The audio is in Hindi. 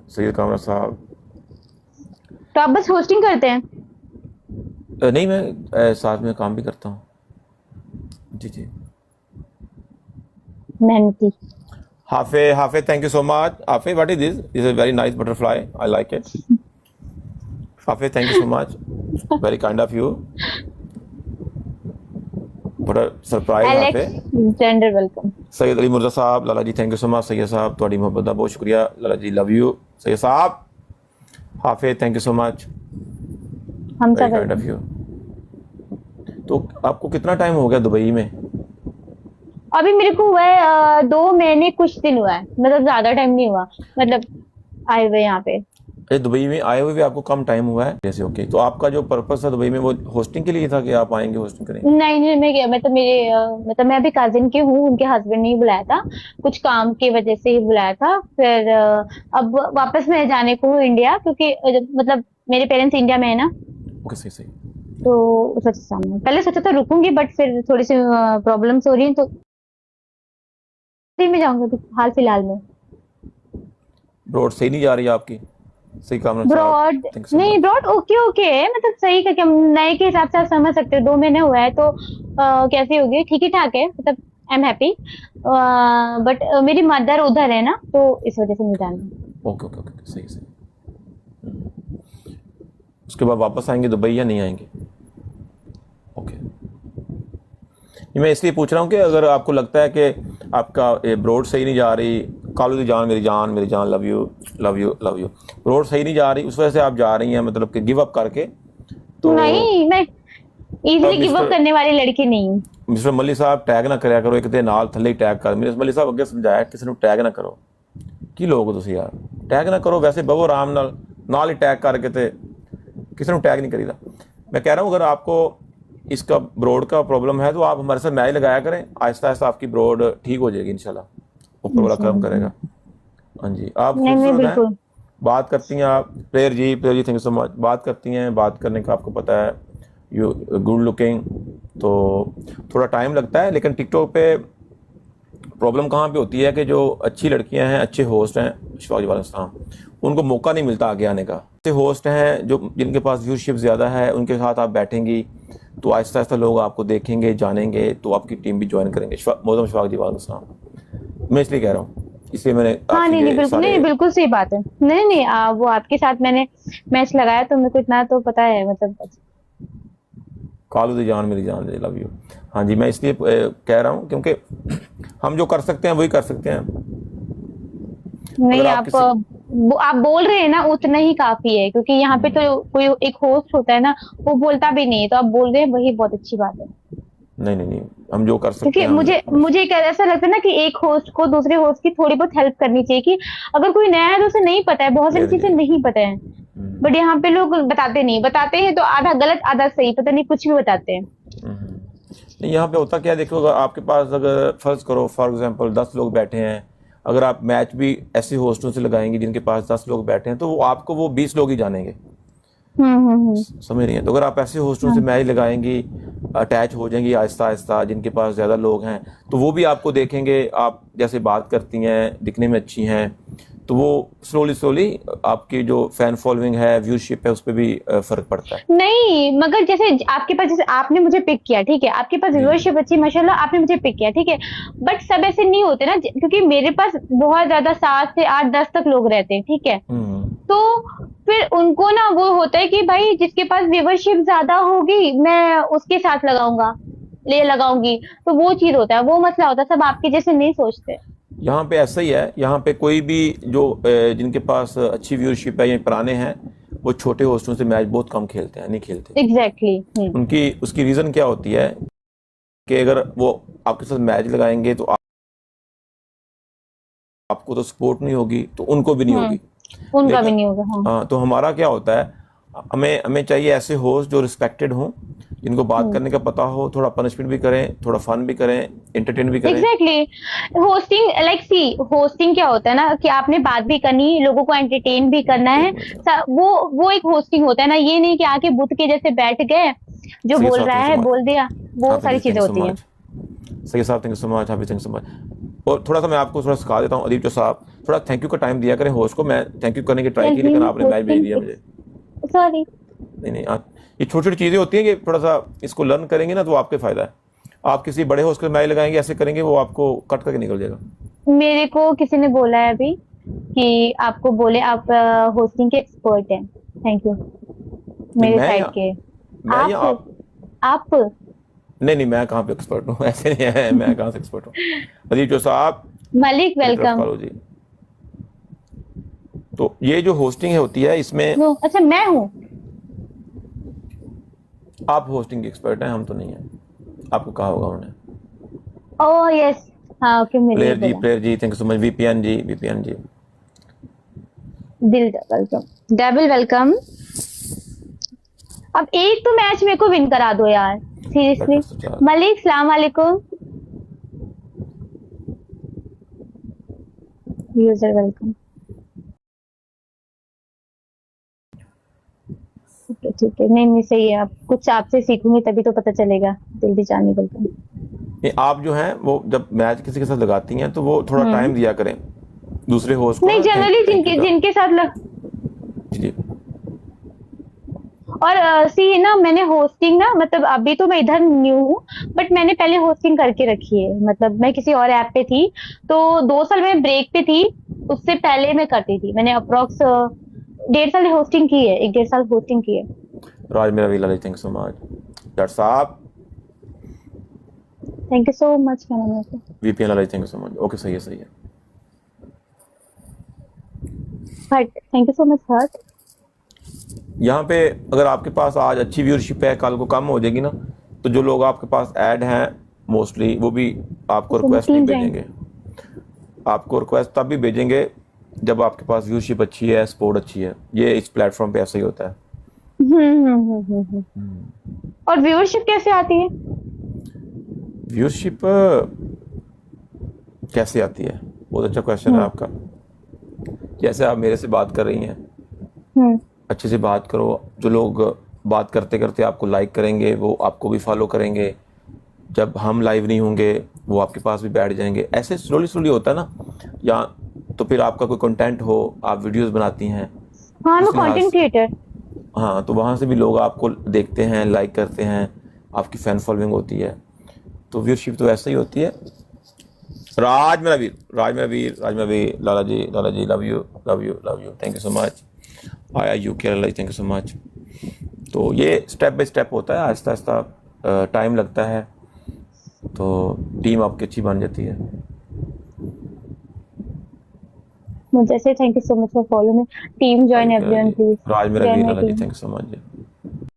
सैयद कामरा साहब। तो आप बस होस्टिंग करते हैं? नहीं, मैं साथ में काम भी करता हूँ। जी जी। मेहनती। हाफे हाफे, थैंक यू सो मच। हाफे, what is this? Is a very nice butterfly, I like it. हाफे, thank you so much, very kind of you. What a surprise हाफे। Alexander welcome. Syed Ali Mirza sahab, Lala ji thank you so much. Syed sahab थोड़ी मोहब्बत का बहुत शुक्रिया। Lala ji love you. सैयद साहब, हाफे थैंक यू सो मच, हम वेरी सब काइंड ऑफ वेलकम। यू। तो आपको कितना टाइम हो गया दुबई में? अभी मेरे को हुआ है 2 महीने कुछ दिन हुआ है, मतलब ज्यादा टाइम नहीं हुआ। मतलब आए हुए यहाँ पे। ये दुबई में आए हुए भी आपको कम टाइम हुआ है जैसे? ओके, तो आपका जो पर्पस था दुबई में वो होस्टिंग के लिए था कि आप आएंगे होस्टिंग करेंगे? नहीं नहीं, मैं क्या, मतलब मेरे मतलब मैं अभी कजिन की हूँ, उनके हस्बैंड ने ही बुलाया था। कुछ काम की वजह से ही बुलाया था। फिर अब वापस मैं जाने को हूँ इंडिया, क्योंकि मतलब मेरे पेरेंट्स इंडिया में है ना। ओके, सही सही। तो उस वजह से सामने पहले सोचा था रुकूंगी, बट फिर थोड़ी सी प्रॉब्लम्स हो रही हैं, तो फिर मैं जाऊंगी अभी हाल फिलहाल में। ब्रॉड सही नहीं जा रही आपकी? सही कामना साहब, ब्रॉड थैंक यू सो नहीं, मच। ब्रॉड ओके ओके है, मतलब सही का क्या, नए के हिसाब से आप समझ सकते हो। 2 महीने हुआ है तो कैसी होगी, ठीक ही ठाक है, मतलब आई एम हैप्पी। बट मेरी मदर उधर है ना, तो इस वजह से नहीं जाना। ओके ओके ओके, सही सही। उसके बाद वापस आएंगे दुबई या नहीं आएंगे? ओके। ये मैं इसलिए पूछ रहा हूँ कि अगर आपको लगता है कि आपका ये ब्रॉड सही नहीं जा रही, कालू दी जान मेरी जान मेरी जान, love you love you love you, ब्रॉड सही नहीं जा रही उस वजह से आप जा रही हैं, मतलब कि गिव अप करके, तो नहीं, मैं अब इजीली गिव अप मिस्टर करने वाली लड़की नहीं हूँ। मिस्टर मल्ली साहब टैग ना करया करो, एक दे नाल थले ही टैग कर। मेरे मल्ली साहब अगे समझाया किसी ਨੂੰ टैग ना करो। ਕੀ ਲੋਕ ਹੋ ਤੁਸੀਂ ਯਾਰ? टैग ना करो, वैसे बवो आराम नाल ही टैग करके, ते किसी ਨੂੰ टैग नहीं करीदा। मैं कह रहा हूँ अगर आपको इसका ब्रॉड का प्रॉब्लम है तो आप हमारे साथ मैच लगाया करें, आहिस्ता आहिस्ता आपकी ब्रॉड ठीक हो जाएगी इंशाल्लाह, ऊपर वाला कर्म करेगा। हाँ जी, आप नहीं नहीं, खूबसूरत हैं, बिल्कुल। बात करती हैं आप। Player ji thank you so much. बात करती हैं, बात करने का आपको पता है, यू गुड लुकिंग। तो थोड़ा टाइम लगता है, लेकिन टिकटॉक पे प्रॉब्लम कहाँ पे होती है कि जो अच्छी लड़कियां हैं, अच्छे होस्ट हैं, शिवाजी वाला इस्लाम, उनको मौका नहीं मिलता आगे आने का। अच्छे होस्ट हैं जो जिनके पास व्यूअरशिप ज़्यादा है, उनके साथ आप बैठेंगी तो आहिस्ता आहिस्ता लोग आपको देखेंगे, जानेंगे, तो आपकी टीम भी ज्वाइन करेंगे। मोहम्मद शिवाजी वाला इस्लाम, मैं इसलिए कह रहा हूँ, इसलिए मैंने हाँ आपसे नहीं नहीं, ये बिल्कुल सारे। नहीं, बिल्कुल सही बात है। नहीं नहीं, वो आपके साथ मैंने मैच लगाया तो मेरे को इतना तो पता है, मतलब। कालू दी जान मेरी जान, लव यू। हाँ जी, मैं इसलिए कह रहा हूँ क्योंकि हम जो कर सकते हैं वही कर सकते हैं। अगर नहीं, आप किसी आप बोल रहे हैं ना, उतना ही काफी है, क्योंकि यहाँ पे तो कोई एक होस्ट होता है ना, वो बोलता भी नहीं है, तो आप बोल रहे हैं वही बहुत अच्छी बात है। नहीं नहीं नहीं, हम जो कर सकते क्योंकि हैं मुझे हम मुझे एक ऐसा लगता है ना कि एक होस्ट को दूसरे होस्ट की थोड़ी बहुत हेल्प करनी चाहिए, कि अगर कोई नया है तो उसे नहीं पता है, बहुत सारी ले चीजें लीजिए। नहीं पता है। बट यहाँ पे लोग बताते नहीं, बताते हैं तो आधा गलत आधा सही, पता नहीं कुछ भी बताते हैं। नहीं, यहाँ पे होता क्या है, देखो, अगर आपके पास, अगर फर्ज करो फॉर एग्जांपल 10 लोग बैठे हैं, अगर आप मैच भी ऐसे होस्टों से लगाएंगे जिनके पास 10 लोग बैठे हैं, तो वो आपको वो 20 लोग ही जानेंगे। हम्म। समझ रही हैं? तो अगर आप ऐसे होस्टों से हाँ। मैच लगाएंगी, अटैच हो जाएंगी आहिस्ता आहिस्ता, जिनके पास ज़्यादा लोग हैं, तो वो भी आपको देखेंगे, आप जैसे बात करती हैं, दिखने में अच्छी हैं, तो वो स्लोली स्लोली आपकी जो फैन फॉलोइंग है, व्यूशिप है, उस पर भी फ़र्क पड़ता है। नहीं, मगर जैसे आपके पास, जैसे आपने मुझे पिक किया, ठीक है, आपके पास जी जी। व्यूअरशिप अच्छी, माशाल्लाह, आपने मुझे पिक किया, ठीक है। बट सब ऐसे नहीं होते ना, क्योंकि मेरे पास बहुत ज्यादा 7 से 8 10 तक लोग रहते हैं, ठीक है। हम्म। तो फिर उनको ना वो होता है कि भाई जिसके पास व्यूअरशिप ज्यादा होगी मैं उसके साथ लगाऊंगा, ले लगाऊंगी। तो वो चीज होता है, वो मसला होता है, सब आपके जैसे नहीं सोचते। यहाँ पे ऐसा ही है, यहाँ पे कोई भी जो जिनके पास अच्छी व्यूअरशिप है या पुराने हैं, वो छोटे होस्टों से मैच बहुत कम खेलते हैं, नहीं खेलते। Exactly exactly। उनकी उसकी रीज़न क्या होती है कि अगर वो आपके साथ मैच लगाएंगे तो आपको तो सपोर्ट नहीं होगी, तो उनको भी नहीं होगी। उनका भी लेकिन नहीं होगा, हाँ। हाँ, तो हमारा क्या होता है, हमें हमें चाहिए ऐसे होस्ट जो रिस्पेक्टेड हों, जिनको बात हम्म। करने का पता हो, थोड़ा पनिशमेंट भी करें, थोड़ा फन भी करें, एंटरटेन भी करें। एग्जैक्टली। होस्टिंग लाइक सी, होस्टिंग क्या होता है ना, कि आपने बात भी करनी, लोगों को एंटरटेन भी करना एक है। Minute sir. वो एक होस्टिंग होता है ना, ये नहीं कि आके बुत के जैसे बैठ गए, जो सही बोल साहब, रहा थैंक यू है सो मच। बोल दिया, वो हाफिज सारी जी थैंक चीजें यू सो होती हैं। मच। सही साहब thank you so much. Hafiz thank you so much. और थोड़ा सा मैं आपको थोड़ा सिखा देता हूँ, अदीब जो साहब थोड़ा थैंक यू का टाइम दिया करें होस्ट को। मैं थैंक यू करने की ट्राई की लेकिन आपने मैच भेज दिया मुझे। सॉरी। नहीं नहीं ये छोटी छोटी चीज़ें होती हैं कि थोड़ा सा इसको लर्न करेंगे ना तो आपके फ़ायदा है। आप किसी बड़े होस्ट को मैच लगाएंगे, ऐसे करेंगे, वो आपको कट करके निकल जाएगा। मेरे को किसी ने बोला है अभी कि आपको बोले आप होस्टिंग के एक्सपर्ट हैं। Thank you. नहीं, मेरे साइड के मैं या आप आप आप नहीं नहीं, मैं कहाँ पे एक्सपर्ट हूँ ऐसे नहीं है, मैं कहाँ से एक्सपर्ट हूँ। अदीब जो साहब मलिक मेरी तरफ वेलकम। करो जी। तो ये जो होस्टिंग होती है इसमें नो अच्छा मैं हूँ। आप होस्टिंग के एक्सपर्ट हैं, हम तो नहीं हैं। आपको कहा होगा उन्होंने। Oh yes. हाँ ओके मैंने ये बोला। Player ji thank you so much. VPN ji दिल वेलकम डबल वेलकम। अब एक तो मैच मेरे को विन करा दो यार सीरियसली। मलिक सलाम वालेकुम। User welcome. ठीक है नहीं सही है। अब कुछ आपसे सीखूंगी तभी तो पता चलेगा। दिल दी जानी वेलकम। नहीं, आप जो हैं वो जब मैच किसी के साथ लगाती हैं तो वो थोड़ा टाइम दिया करें दूसरे होस्ट को नहीं ना। जनरली जिनके साथ जी और सी ना मैंने होस्टिंग ना मतलब अभी तो मैं इधर न्यू हूँ बट मैंने पहले होस्टिंग करके रखी है। मतलब मैं किसी और ऐप पे थी तो 2 साल में ब्रेक पे थी। उससे पहले मैं करती थी। मैंने अप्रोक्स 1.5 साल होस्टिंग की है। 1.5 साल होस्टिंग की है। राज मेरा वीला थैंक सो मच। डॉक्टर साहब थैंक यू सो मच। क्या नाम है आपका? VPN Lala thank you so much. Okay सही है सही है। हट थैंक यू सो मच हट। यहाँ पे अगर आपके पास आज अच्छी व्यूअरशिप है, कल को कम हो जाएगी ना, तो जो लोग आपके पास ऐड हैं मोस्टली वो भी आपको रिक्वेस्ट नहीं भेजेंगे। आपको रिक्वेस्ट तब भी भेजेंगे जब आपके पास व्यूअरशिप अच्छी है, सपोर्ट अच्छी है। ये इस प्लेटफॉर्म पे ऐसा ही होता है। और व्यूअरशिप कैसे आती है? व्यूअरशिप कैसे आती है, बहुत अच्छा क्वेश्चन है आपका। जैसे आप मेरे से बात कर रही हैं, अच्छे से बात करो। जो लोग बात करते करते आपको लाइक करेंगे वो आपको भी फॉलो करेंगे। जब हम लाइव नहीं होंगे वो आपके पास भी बैठ जाएंगे। ऐसे स्लोली स्लोली होता है ना। या तो फिर आपका कोई कंटेंट हो, आप वीडियोस बनाती हैं, हाँ मैं कंटेंट क्रिएटर। हाँ, तो वहाँ से भी लोग आपको देखते हैं, लाइक करते हैं, आपकी फैन फॉलोइंग होती है। तो व्यूअरशिप तो ऐसे ही होती है। राज मेरा Veer Lala ji love you thank you so much. आया you Kerala thank you so much. तो ये स्टेप बाय स्टेप होता है, आहिस्ता आहिस्ता टाइम लगता है, तो टीम आपकी अच्छी बन जाती है। मुझे से thank you so much for follow me. Team join everyone please. Raj मेरा Veer Lala ji thank you so much.